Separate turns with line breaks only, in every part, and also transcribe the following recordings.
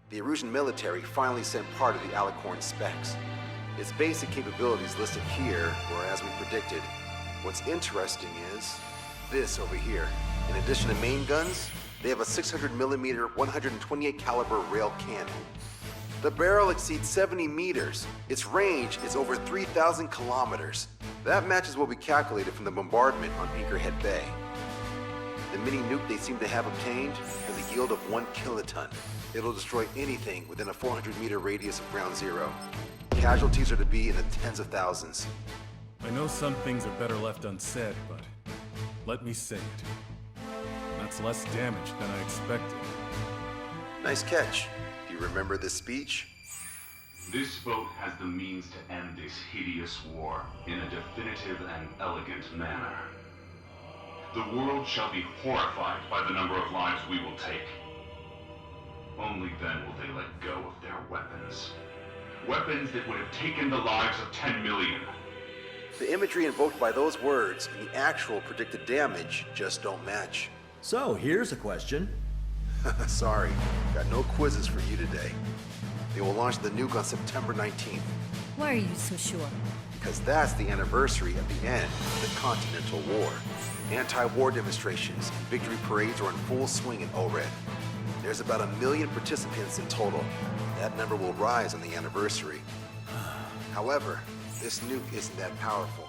The Erusian military finally sent part of the Alicorn specs. Its basic capabilities listed here were as we predicted. What's interesting is this over here. In addition to main guns, they have a 600mm 128 caliber rail cannon. The barrel exceeds 70 meters. Its range is over 3,000 kilometers. That matches what we calculated from the bombardment on Anchorhead Bay. The mini nuke they seem to have obtained has a yield of 1 kiloton. It'll destroy anything within a 400-meter radius of ground zero. Casualties are to be in the tens of thousands.
I know some things are better left unsaid, but let me say it. That's less damage than I expected.
Nice catch. Do you remember this speech?
This boat has the means to end this hideous war in a definitive and elegant manner. The world shall be horrified by the number of lives we will take. Only then will they let go of their weapons. Weapons that would have taken the lives of 10 million.
The imagery invoked by those words and the actual predicted damage just don't match.
So, here's a question.
Sorry, got no quizzes for you today. They will launch the nuke on September 19th.
Why are you so sure?
Because that's the anniversary of the end of the Continental War. Anti-war demonstrations and victory parades are in full swing in ORED. There's about 1 million participants in total. That number will rise on the anniversary. However, this nuke isn't that powerful.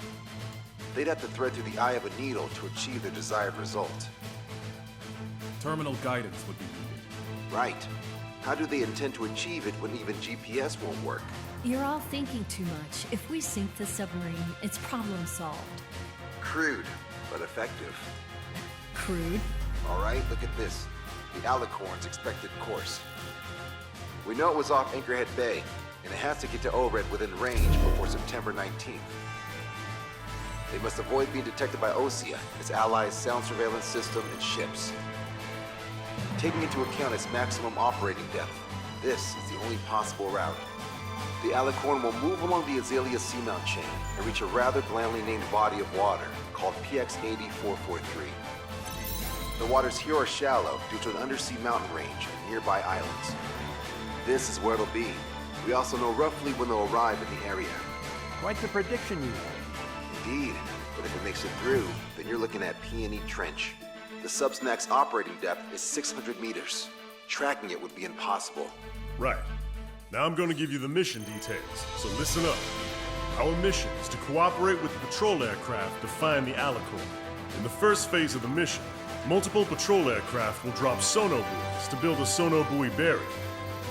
They'd have to thread through the eye of a needle to achieve their desired result.
Terminal guidance would be needed.
Right. How do they intend to achieve it when even GPS won't work?
You're all thinking too much. If we sink the submarine, it's problem solved.
Crude, but effective.
Crude?
All right, look at this. The Alicorn's expected course. We know it was off Anchorhead Bay, and it has to get to ORED within range before September 19th. They must avoid being detected by OSEA, its allies' sound surveillance system, and ships. Taking into account its maximum operating depth, this is the only possible route. The Alicorn will move along the Azalea seamount chain and reach a rather blandly named body of water called PX-80443. The waters here are shallow due to an undersea mountain range and nearby islands. This is where it'll be. We also know roughly when they'll arrive in the area.
Quite the prediction you have.
Indeed, but if it makes it through, then you're looking at Peony Trench. The Subsnac's operating depth is 600 meters. Tracking it would be impossible.
Right. Now I'm going to give you the mission details, so listen up. Our mission is to cooperate with the patrol aircraft to find the Alicorn. In the first phase of the mission, multiple patrol aircraft will drop sono buoys to build a sono buoy barrier.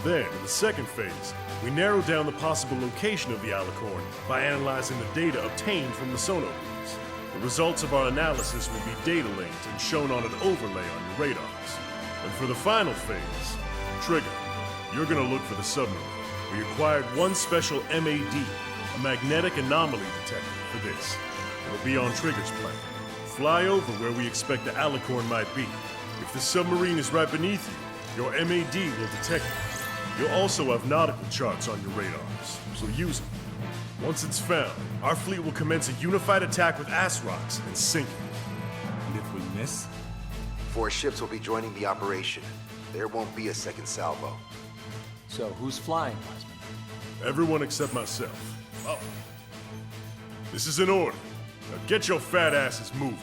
Then, in the second phase, we narrow down the possible location of the Alicorn by analyzing the data obtained from the sono buoys. The results of our analysis will be data linked and shown on an overlay on your radars. And for the final phase, Trigger, you're gonna look for the submarine. We acquired one special MAD, a magnetic anomaly detector, for this. It'll be on Trigger's plane. Fly over where we expect the Alicorn might be. If the submarine is right beneath you, your MAD will detect it. You'll also have nautical charts on your radars, so use them. Once it's found, our fleet will commence a unified attack with ass rocks and sink it.
And if we miss?
4 ships will be joining the operation. There won't be a second salvo.
So, who's flying, Wiseman?
Everyone except myself. Oh. This is an order. Now get your fat asses moving.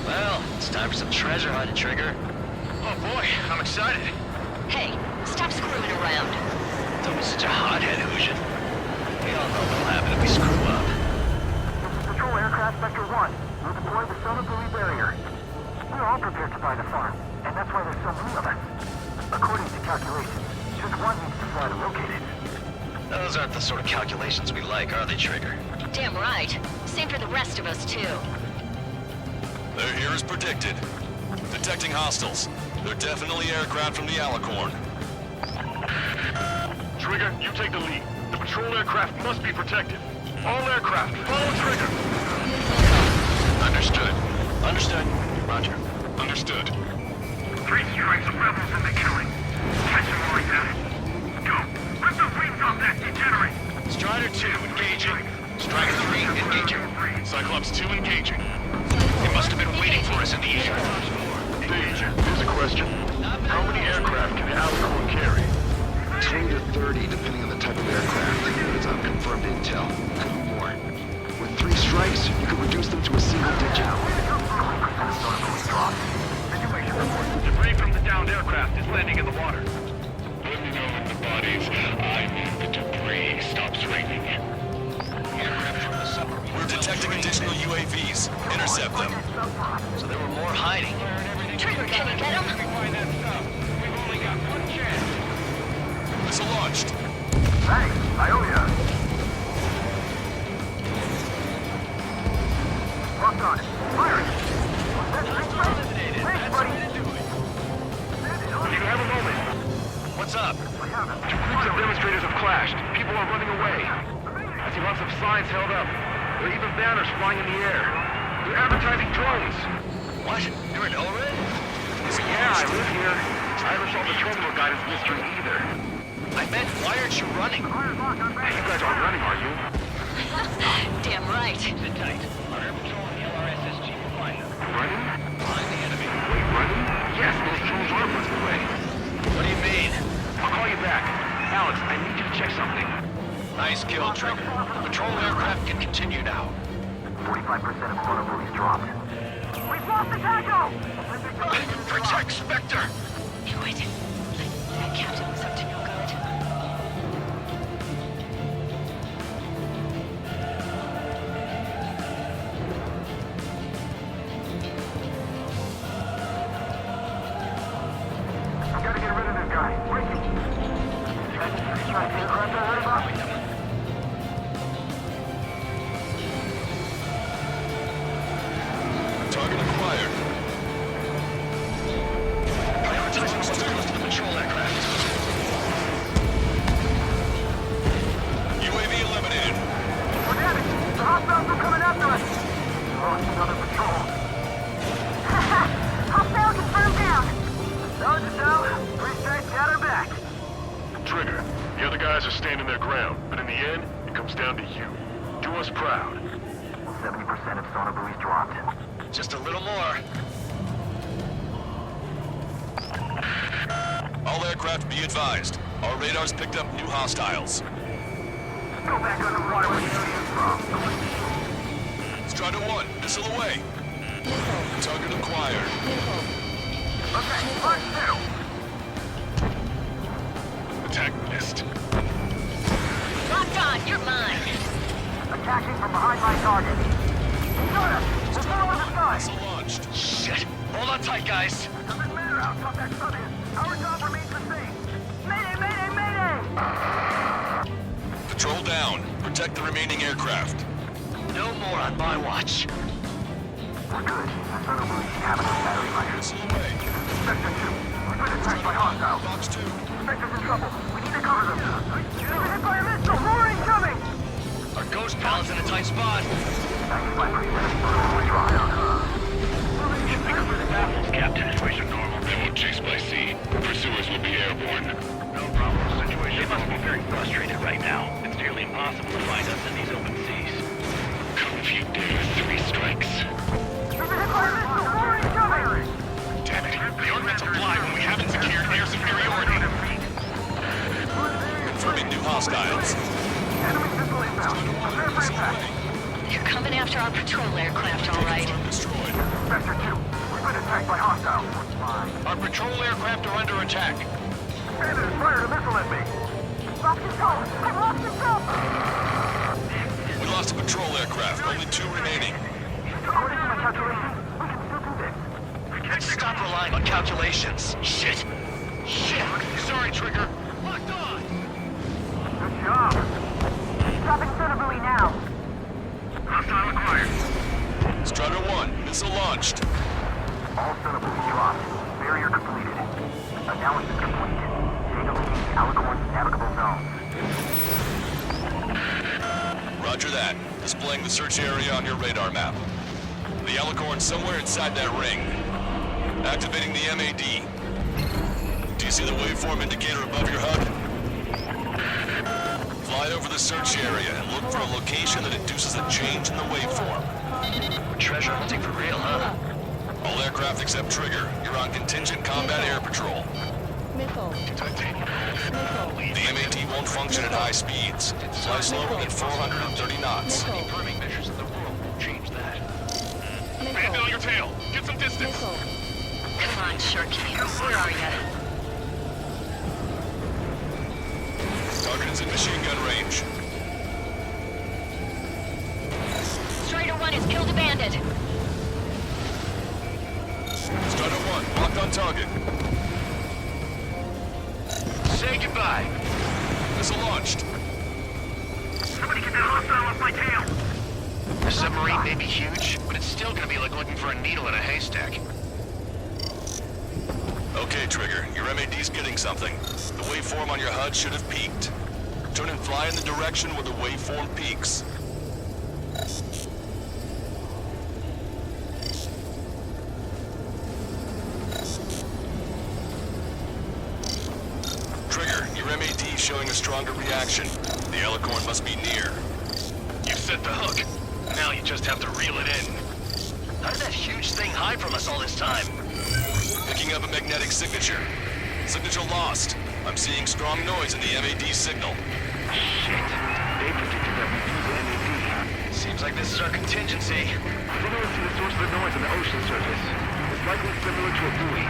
Well, it's time for some treasure hunting, Trigger.
Oh boy, I'm excited.
Hey, stop screwing around.
Don't be such a hothead, Hoosian. We all know what'll happen if we screw up.
This is Patrol Aircraft Sector 1. We'll deploy the sono buoy barrier. We're all prepared to buy the farm, and that's why there's so many of us. According to calculations, just one needs to fly to locate it.
Those aren't the sort of calculations we like, are they, Trigger?
Damn right. Same for the rest of us, too.
They're here as predicted. Detecting hostiles. They're definitely aircraft from the Alicorn.
Trigger, you take the lead.
The patrol aircraft must be protected. All aircraft, follow trigger.
Understood. Understood. Roger. Understood.
3 strikes of rebels in the killing. Catch them like that. Go. Rip the wings off that degenerate.
Strider 2 engaging. Strider 3 engaging.
Cyclops 2 engaging.
They must have been waiting for us in the air.
Dave, here's a question. How many aircraft can the Alicorn carry?
20 to 30, depending on the type of aircraft. But it's unconfirmed intel. Could be more. With 3 strikes, you could reduce them to a single digit.
Debris from the downed aircraft is landing in the water.
Let me know when the bodies, I mean the debris, stops raining.
We're detecting additional UAVs. Intercept them.
So there were more hiding.
Trigger, can you get him?
Find that stuff. We've only got 1 chance.
Missile launched.
Thanks, I owe ya. Locked on it. Firing. Thanks, buddy. Do you have a moment?
What's up?
2 groups of demonstrators have clashed. People are running away. I see lots of signs held up. There are even banners flying in the air. They're advertising drones.
What? You're in Elred?
Yeah, I live here. I haven't solved the terminal guidance mystery either.
I meant, why aren't you running?
Hey, you guys aren't running, are you?
Damn right.
Sit tight. Our air patrol and the LRSSG will find them.
Running?
Find the enemy.
Wait, running? Yes, those drones are running away.
What do you mean?
I'll call you back. Alex, I need you to check something.
Nice kill, Trigger. Patrol aircraft can continue now.
45% of vulnerabilities dropped. We've lost the tackle!
Protect Spectre!
Wait. That captain was up to no good.
I've got to get rid of this guy. Breaking. Try to aircraft I heard about?
Target acquired.
Prioritizing hostiles to the patrol aircraft.
UAV eliminated.
We're damaged. The hostiles are coming after us. Lost another patrol.
Hostile confirmed down.
Told you so. 3 strikes got her back.
Trigger, the other guys are standing their ground, but in the end, it comes down to you. Do us proud.
70% of sonar buoys dropped.
Just a little more.
All aircraft be advised. Our radars picked up new hostiles.
Go back underwater where you came from.
Strider 1, missile away. Target acquired.
Okay, punch 2.
Attack missed.
Locked on, you're mine.
Attacking from behind my target. Got us! We're following the sky!
Missile launched.
Shit! Hold on tight, guys.
Doesn't matter how tough that sun is. Our job remains the same. Mayday, mayday, mayday!
Patrol down. Protect the remaining aircraft.
No more on my watch.
We're good. The sonar buoys should have enough battery life.
Missile away.
Sector 2. We've been attacked by hostiles.
Box 2.
Spectre's in trouble. We need to cover them. We've been hit by a missile. More incoming!
Our ghost pal's in a tight spot.
95% of sonar buoys dropped.
Should pick up where the baffles, Captain. Situation normal. They won't chase by sea. Pursuers will be airborne.
No problem. Situation.
They must be very frustrated right now. It's nearly impossible to find us in these open seas. Come if you dare, 3 strikes.
We've been hit by a missile. More incoming!
Damn it. The ordnance will fly when we haven't secured air superiority.
Confirming new hostiles.
Enemy missile inbound. Prepare for impact.
They're coming after our patrol aircraft, all right.
Destroyed.
Sector 2. We've been attacked by hostiles.
Our patrol aircraft are under attack.
Bandit fired a missile at me. Lost control. I've lost control.
We lost a patrol aircraft. Only 2 remaining.
According to my calculations, we can still do this.
Let's stop relying on calculations. Shit! Shit! Sorry, Trigger. Locked on!
Good job.
Dropping sonar buoy now.
Hostile acquired.
Strider 1, missile launched.
All sonar buoys dropped. Barrier completed. Analysis complete. Data linking Alicorn's navigable zones.
Roger that. Displaying the search area on your radar map. The Alicorn's somewhere inside that ring. Activating the MAD. Do you see the waveform indicator above your HUD? Fly over the search area and look for a location that induces a change in the waveform.
Treasure hunting for real, huh?
All aircraft except Trigger, you're on contingent combat air patrol. The MAD won't function at high speeds. Fly slower than 430 knots.
Confirming measures of the world won't change that. Hand on your tail. Get some distance.
Come on, Shortcake. Where are ya?
Target is in machine gun range.
Strider 1 has killed a bandit.
Strider 1, locked on target.
Say goodbye.
Missile launched.
Somebody get that hostile off my tail. The submarine may be huge, but it's still gonna be like looking for a needle in a haystack.
Okay, Trigger, your MAD's getting something. The waveform on your HUD should have peaked. Turn and fly in the direction where the waveform peaks. Trigger, your MAD showing a stronger reaction. The Alicorn must be near.
You set the hook. Now you just have to reel it in. How did that huge thing hide from us all this time?
Picking up a magnetic signature. Signature lost. I'm seeing strong noise in the MAD signal.
Shit. They predicted that we'd use the MAD. Seems like this is our contingency.
Similar to the source of the noise on the ocean surface. It's likely similar to a buoy.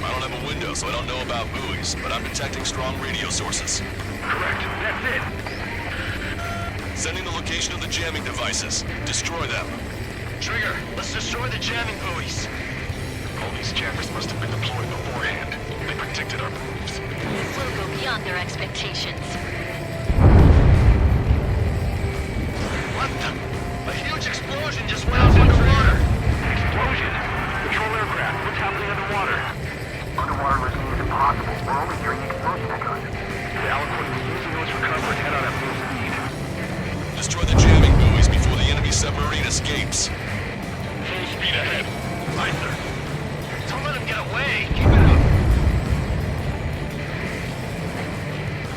I don't have a window, so I don't know about buoys, but I'm detecting strong radio sources.
Correct. That's it.
Sending the location of the jamming devices. Destroy them.
Trigger, let's destroy the jamming buoys. All these jammers must have been deployed beforehand. They predicted our moves.
We'll go beyond their expectations.
What the? A huge explosion just went off underwater.
Explosion! Patrol aircraft, what's happening underwater? Underwater listening is impossible. We're only hearing the explosion echoes. The Alicorn is losing those recover and head out at full speed.
Destroy the jamming buoys before the enemy submarine escapes.
Full speed ahead. Right, sir. Don't let him get away. Keep it up.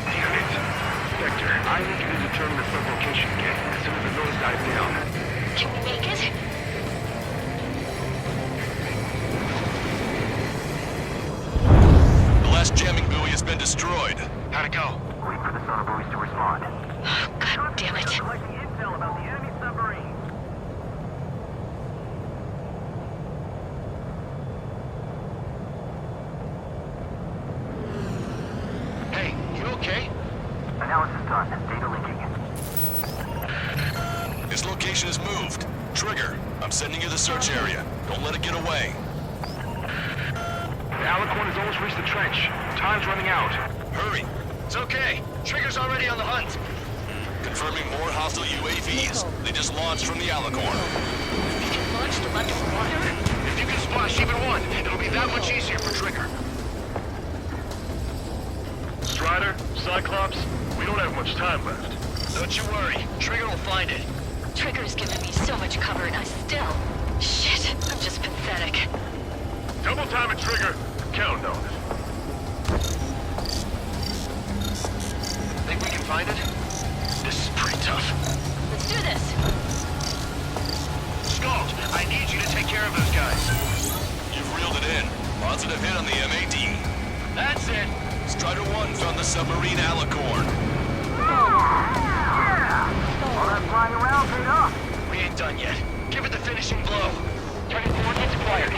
Damn it. Spectre, I need you to determine the sublocation again as soon as the noise dies down.
Can we make it?
The last jamming buoy has been destroyed.
How'd it go?
Wait for the sonar buoys to respond.
Oh, God damn it.
Collecting intel about the enemy submarine.
Hey, you okay?
Analysis done. Data linking.
This location is moved. Trigger, I'm sending you the search area. Don't let it get away.
The Alicorn has almost reached the trench. Time's running out.
Hurry.
It's okay. Trigger's already on the hunt.
Confirming more hostile UAVs. They just launched from the Alicorn.
We can launch them underwater?
If you can splash even one, it'll be that much easier for Trigger.
Strider, Cyclops, we don't have much time left.
Don't you worry. Trigger will find it.
Trigger's given me so much cover and I still... Shit, I'm just pathetic.
Double time it, Trigger. Count on it.
Think we can find it? This is pretty tough.
Let's do this.
Scald, I need you to take care of those guys.
You've reeled it in. Positive hit on the MAD.
That's it.
Strider 1 found the submarine Alicorn.
All that flying around paid off.
We ain't done yet. Give it the finishing blow.
Target coordinates acquired.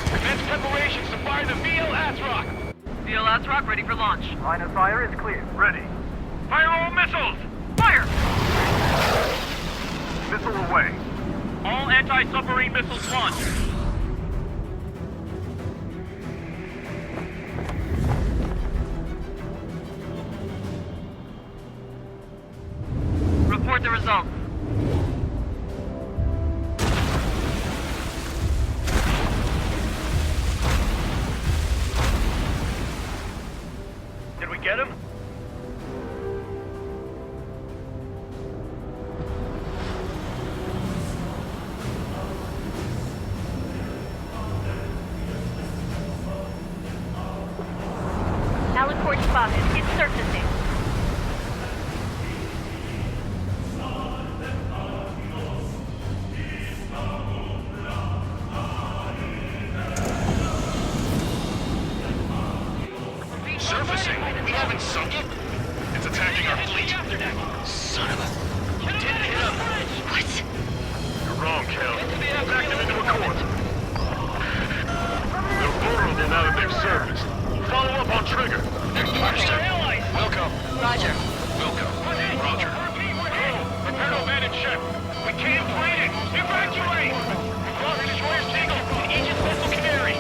Commence preparations to fire the VLASROC.
VLASROC ready for launch.
Line of fire is clear.
Ready.
Fire all missiles! Fire!
Missile away.
All anti-submarine missiles launched. Report the results.
Did we get him?
Alicorn spotted. It's surfacing.
Surfacing? We haven't sunk it? It's attacking our fleet. Son of a... You didn't hit him. What?
You're wrong, Cal. Back them into a court. They're vulnerable now that they've surfaced. Follow up on trigger.
Understood. Wilco.
Roger.
Wilco. Roger.
Prepare to abandon ship.
We can't fight it. Evacuate. We've lost destroyer Seagull and Aegis vessel Canary.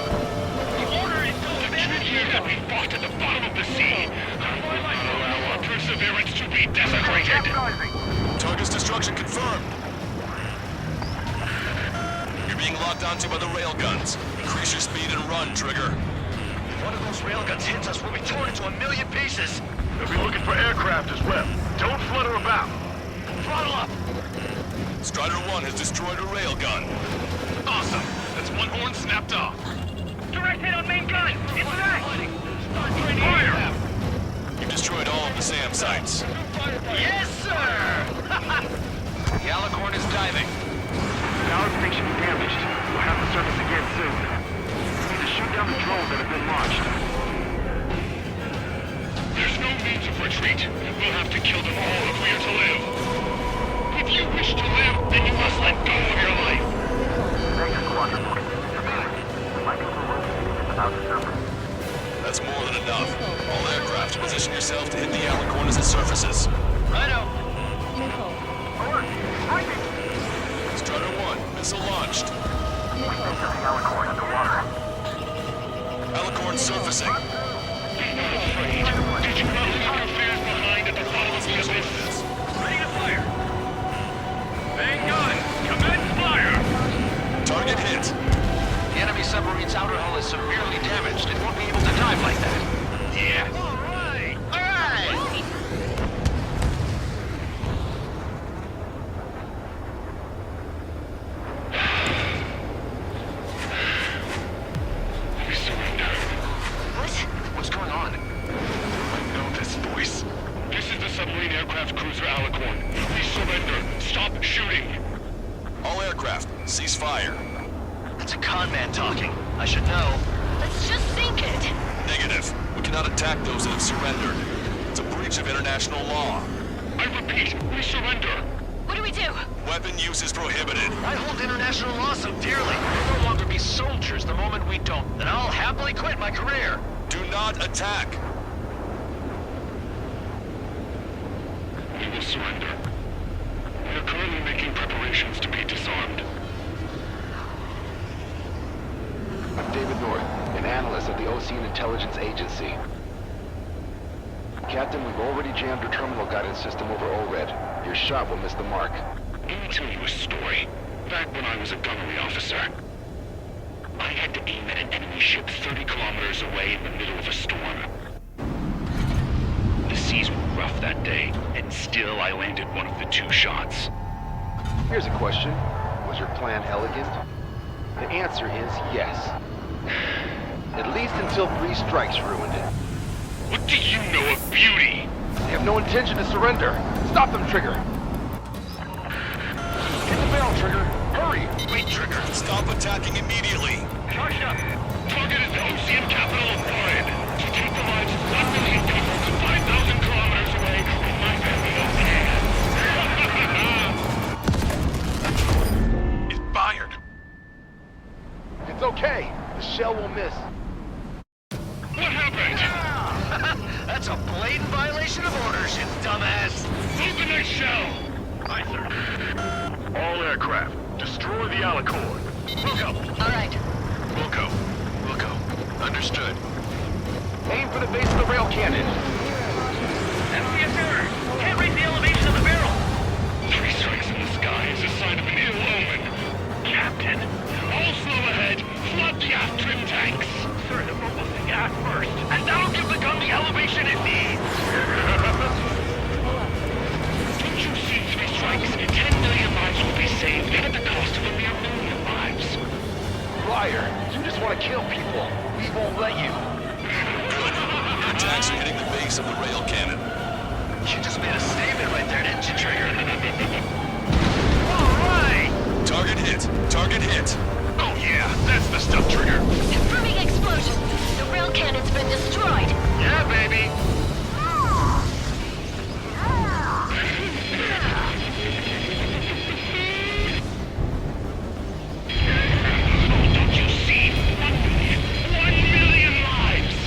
The order is to abandon ship.
That we fought at the bottom of the sea. Allow our perseverance to be desecrated.
Target's destruction confirmed. You're being locked onto by the railguns. Increase your speed and run, Trigger.
If one of those railguns hits us, we'll be torn into a million pieces.
They'll be looking for aircraft as well. Don't flutter about.
Throttle up.
Strider 1 has destroyed a railgun.
Awesome. That's one horn snapped off.
Direct hit on main gun. It's back.
Fire!
You've destroyed all of the SAM sites.
Yes, sir! The Alicorn is diving.
Power station is damaged. We'll have to surface again soon. We need to shoot down the drones that have been launched.
There's no means of retreat. We'll have to kill them all if we are to live. If you wish to live, then you must let go of your life.
Thanks, Squadron. We might be able to locate it without the surface.
That's more than enough. All aircraft, position yourself to hit the Alicorn as it surfaces.
Righto.
Strider 1, missile launched.
We think of the Alicorn underwater.
Alicorn surfacing.
Be not afraid. Did you not leave your fears behind at the bottom of the abyss?
Ready to fire. Main gun. Commence fire.
Target hit.
The enemy submarine's outer hull is severely damaged. It won't be able to dive like that. Yeah.
All right.
All right! We surrender.
What?
What's going on? I know this voice. This is the submarine aircraft cruiser Alicorn. We surrender. Stop shooting.
All aircraft, cease fire.
That's a con man talking. I should know.
Let's just sink it.
Negative. We cannot attack those that have surrendered. It's a breach of international law.
I repeat, we surrender.
What do we do?
Weapon use is prohibited.
I hold international law so dearly. We'll no longer be soldiers the moment we don't. Then I'll happily quit my career.
Do not attack.
We will surrender. We are currently making preparations to be disarmed.
I'm David North, an analyst at the Ocean Intelligence Agency. Captain, we've already jammed your terminal guidance system over ORED. Your shot will miss the mark.
Let me tell you a story. Back when I was a gunnery officer, I had to aim at an enemy ship 30 kilometers away in the middle of a storm. The seas were rough that day, and still I landed one of the 2 shots.
Here's a question. Was your plan elegant? The answer is yes. At least until 3 strikes ruined it.
What do you know of beauty?
They have no intention to surrender. Stop them, Trigger! Hit the barrel, Trigger! Hurry!
Wait, Trigger.
Stop attacking immediately.
Charged up.
Target is the Ocean capital of Orid. To take the lives of 1 million people 5,000 kilometers away in my very own hands. It fired.
It's okay. The shell will miss.
What happened? That's a blatant violation of orders, you dumbass. Move the next shell. Aye, sir.
All aircraft, destroy the Alicorn.
Wilco.
All right.
Wilco. Wilco. Understood.
Aim for the base of the rail cannon.
FPS error. Can't raise the elevation of the barrel.
3 strikes in the sky is a sign of an ill omen. Captain, all slow ahead. Flood the aft trim tanks.
Sir, the boat will sink aft first.
And that'll give the gun the elevation it needs. Don't you see 3 strikes? 10 million lives will be saved at the cost of a mere million lives.
Liar. You just want to kill people. We won't let you.
Good. Your attacks are hitting of the rail cannon.
You just made a statement right there, didn't you, Trigger? All right!
Target hit! Target hit!
Oh yeah, that's the stuff, Trigger.
Confirming explosion. The rail cannon's been destroyed.
Yeah, baby. Don't you see? 1 million lives!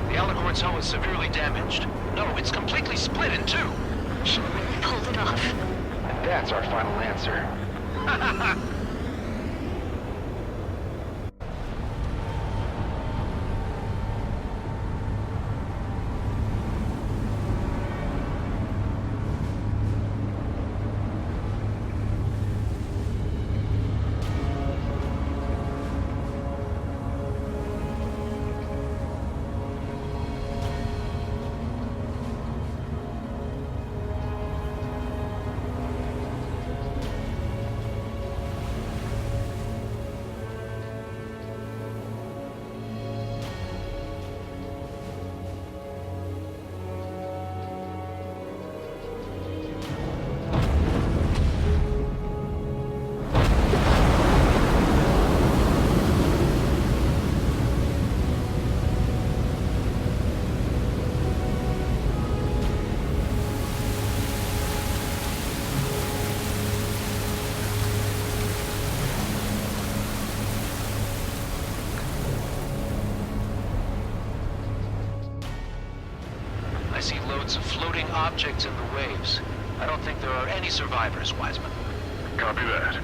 The Alicorn's hull is severely damaged. No, it's completely split in two.
He really pulled it off.
And that's our final answer.
I see loads of floating objects in the waves. I don't think there are any survivors, Wiseman.
Copy that.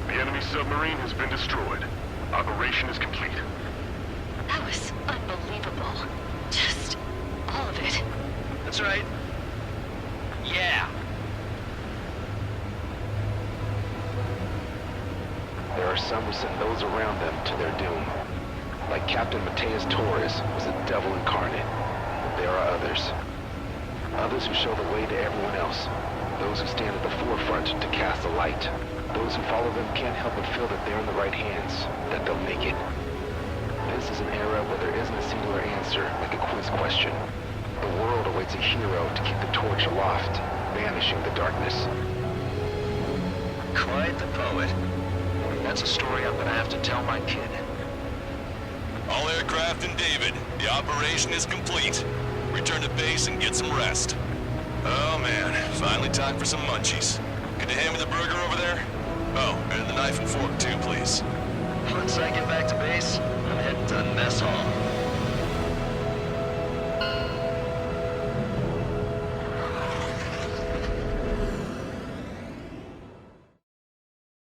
The enemy submarine has been destroyed. Operation is complete.
That was unbelievable. Just all of it.
That's right. Yeah.
There are some who send those around them to their doom. Like Captain Mateus Torres was a devil incarnate. There are others. Others who show the way to everyone else. Those who stand at the forefront to cast a light. Those who follow them can't help but feel that they're in the right hands, that they'll make it. This is an era where there isn't a singular answer, like a quiz question. The world awaits a hero to keep the torch aloft, banishing the darkness.
Quite the poet. That's a story I'm gonna have to tell my kid.
All aircraft in David, the operation is complete. Return to base and get some rest. Oh man, finally time for some munchies. Could you hand me the burger over there? Oh, and the knife and fork too, please.
Once I get back to base, I'm heading to the mess hall.